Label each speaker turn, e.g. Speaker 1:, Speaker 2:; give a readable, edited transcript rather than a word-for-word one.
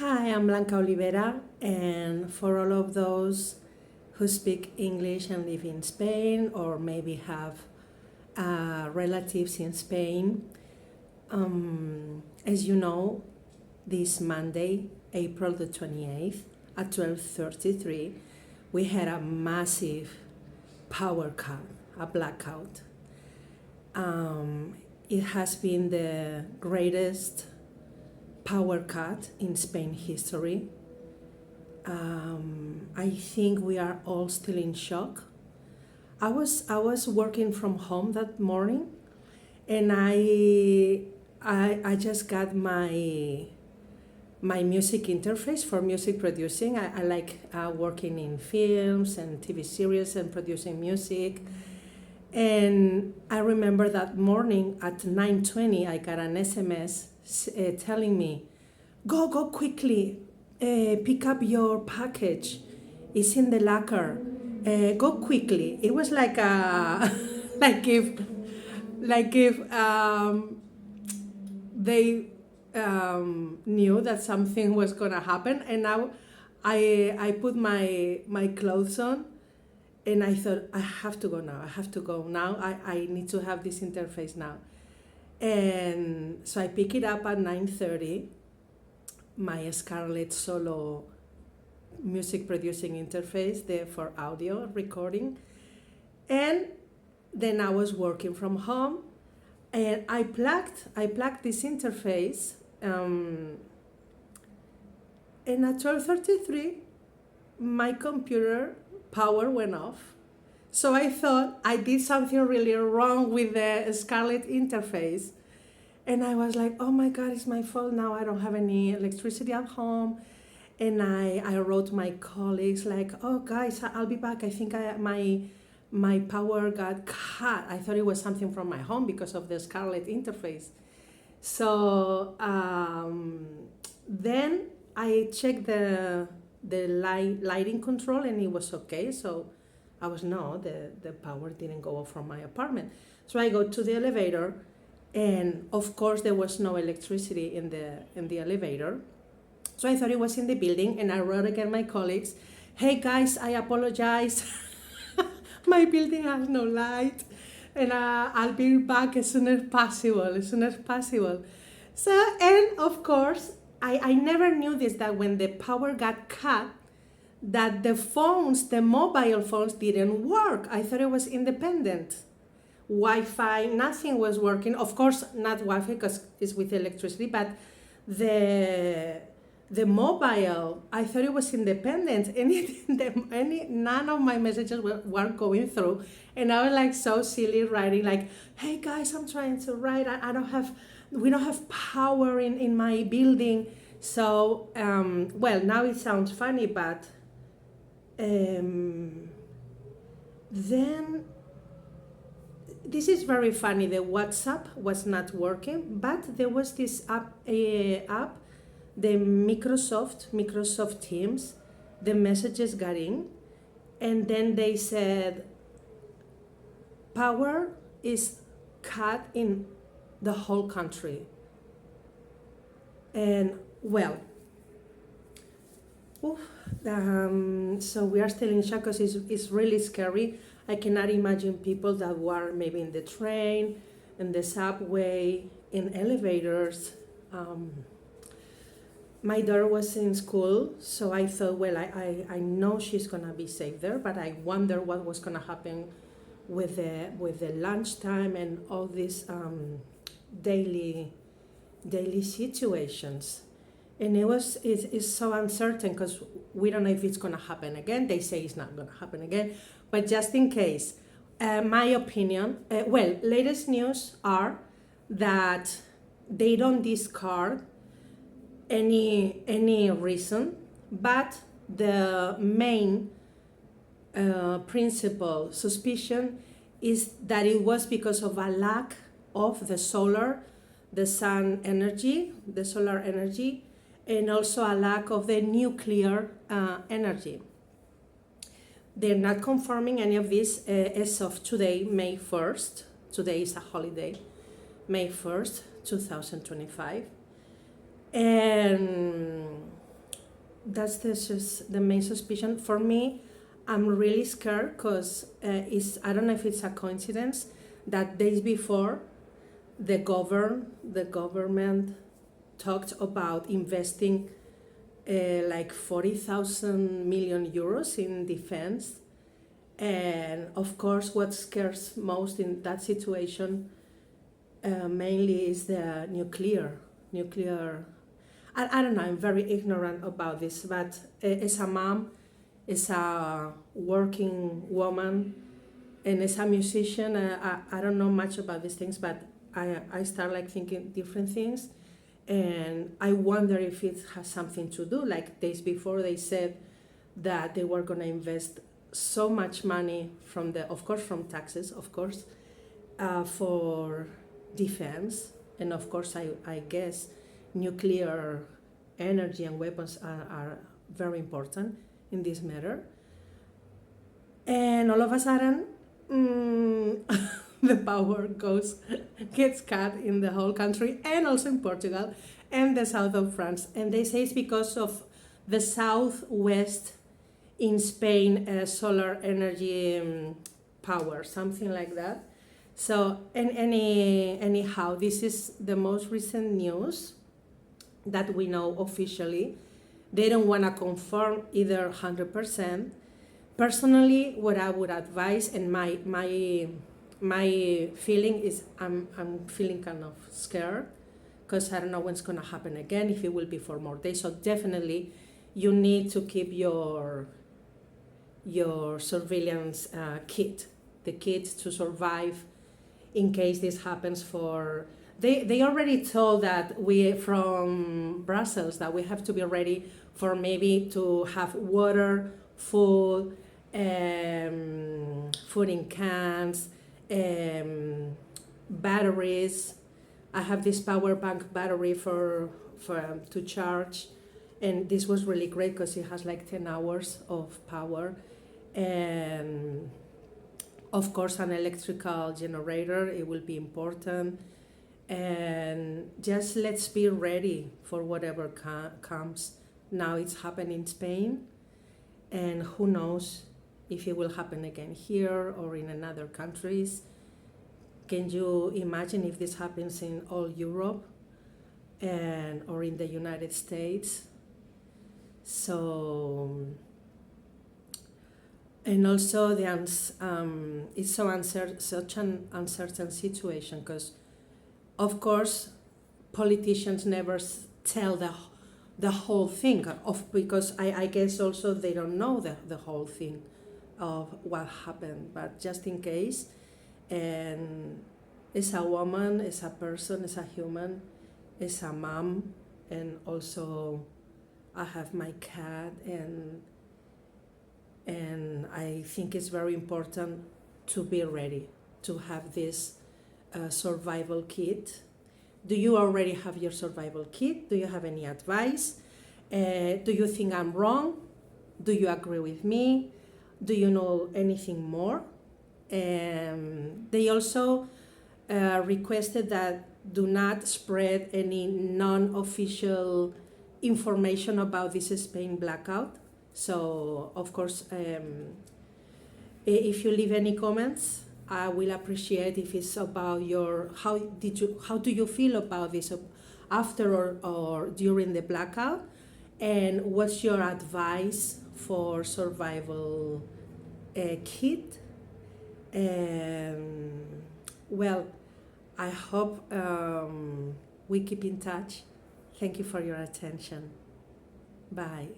Speaker 1: Hi, I'm Blanca Olivera, and for all of those who speak English and live in Spain, or maybe have relatives in Spain, as you know, this Monday, April the 28th, at 12:33, we had a massive power cut, a blackout. It has been the greatest power cut in Spain history. I think we are all still in shock. I was working from home that morning, and I just got my music interface for music producing. I like working in films and TV series and producing music. And I remember that morning at 9:20, I got an SMS telling me, go quickly, pick up your package. It's in the locker. Go quickly. It was like a, like if they knew that something was gonna happen, and now I put my clothes on, and I thought, I have to go now. I have to go now. I need to have this interface now. And so I pick it up at 9:30, my Scarlett Solo music producing interface there for audio recording. And then I was working from home, and I plugged this interface, and at 12:33 my computer power went off. So I thought I did something really wrong with the Scarlett interface. And I was like, oh my God, it's my fault now. I don't have any electricity at home. And I wrote my colleagues like, oh guys, I'll be back. I think my power got cut. I thought it was something from my home because of the Scarlett interface. So then I checked the lighting control, and it was okay. So I was, no, the power didn't go off from my apartment. So I go to the elevator, and of course there was no electricity in the elevator. So I thought it was in the building, and I wrote again my colleagues, hey guys, I apologize. My building has no light, and I'll be back as soon as possible. So, and of course, I never knew this, that when the power got cut, that the mobile phones didn't work. I thought it was independent. Wi-Fi, nothing was working. Of course, not Wi-Fi because it's with electricity, but the mobile, I thought it was independent, and none of my messages were going through. And I was like so silly writing like, hey guys, I'm trying to write. We don't have power in my building. So, well, now it sounds funny, but then this is very funny. The WhatsApp was not working, but there was this app, the Microsoft Teams. The messages got in, and then they said, power is cut in the whole country. And well, so we are still in shock because it's really scary. I cannot imagine people that were maybe in the train, in the subway, in elevators. My daughter was in school, so I thought, well, I know she's gonna be safe there, but I wonder what was gonna happen with the lunchtime and all these daily situations. And it's so uncertain because we don't know if it's gonna happen again. They say it's not gonna happen again, but just in case, my opinion, latest news are that they don't discard any reason, but the main principal suspicion is that it was because of a lack of the solar energy, and also a lack of the nuclear energy. They're not confirming any of this as of today, May 1st. Today is a holiday, May 1st, 2025. And that's the main suspicion. For me, I'm really scared because I don't know if it's a coincidence that days before the government talked about investing like 40,000 million euros in defense. And of course, what scares most in that situation mainly is the nuclear. I don't know. I'm very ignorant about this, but as a mom, as a working woman, and as a musician, I don't know much about these things, but I start like thinking different things, and I wonder if it has something to do. Like days before, they said that they were gonna invest so much money from of course, from taxes, of course, for defense, and of course, I guess nuclear energy and weapons are very important in this matter. And all of a sudden, the power gets cut in the whole country and also in Portugal and the south of France. And they say it's because of the southwest in Spain solar energy power, something like that. So, anyhow, this is the most recent news that we know officially. They don't want to confirm either 100%. Personally, what I would advise, and my feeling is, I'm feeling kind of scared because I don't know what's gonna happen again, if it will be for more days. So definitely, you need to keep your surveillance kit, the kit to survive in case this happens. For they already told that we from Brussels that we have to be ready for maybe to have water, food, food in cans, batteries. I have this power bank battery for to charge, and this was really great because it has like 10 hours of power, and of course an electrical generator. It will be important, and just let's be ready for whatever comes. Now it's happened in Spain, and who knows if it will happen again here or in another countries. Can you imagine if this happens in all Europe and or in the United States? So, and also it's such an uncertain situation because, of course, politicians never tell the whole thing because I guess also they don't know the whole thing of what happened, but just in case. And as a woman, as a person, as a human, as a mom, and also I have my cat, and I think it's very important to be ready to have this survival kit. Do you already have your survival kit? Do you have any advice? Do you think I'm wrong? Do you agree with me? Do you know anything more? They also requested that do not spread any non-official information about this Spain blackout. So, of course, if you leave any comments, I will appreciate if it's about how do you feel about this after or during the blackout, and what's your advice for survival kit. Well, I hope we keep in touch. Thank you for your attention. Bye.